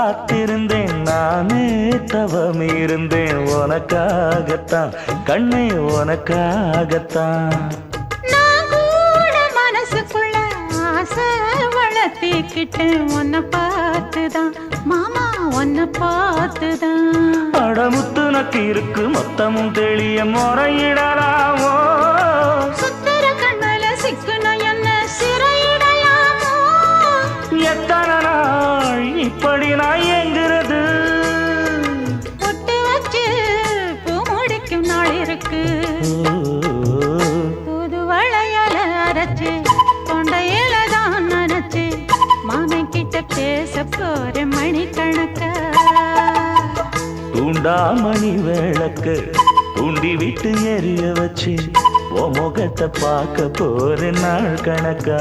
காத்திருந்தேன் நானே தவம் இருந்தேன் உனக்காகத்தான் கண்ணே உனக்காகத்தான் நான் கூட மனசுக்குள்ள ஆசை வளர்த்திக்கிட்டேன் உன்னை பார்த்துதான் மாமா உன்னை பார்த்துதான் அடமுத்து நக்கு இருக்கு மொத்தமும் தெளிய முறையிடலாமோ சுத்தர கண்மல சிக்குன என்ன சிறையிடலாமோ எத்தனை நாள் இப்படி நான் எங்கிறது பொட்டு வச்சு பூ முடிக்கும் நாள் இருக்கு புது வளையல அரைச்சு கொண்டையில தான் நினைச்சு மாமன் கிட்ட பேச போற மணிக்கணக்க தூண்டாமணி விளக்கு தூண்டி விட்டு எரிய வச்சு உன் முகத்தை பார்க்க போற நாள் கணக்கா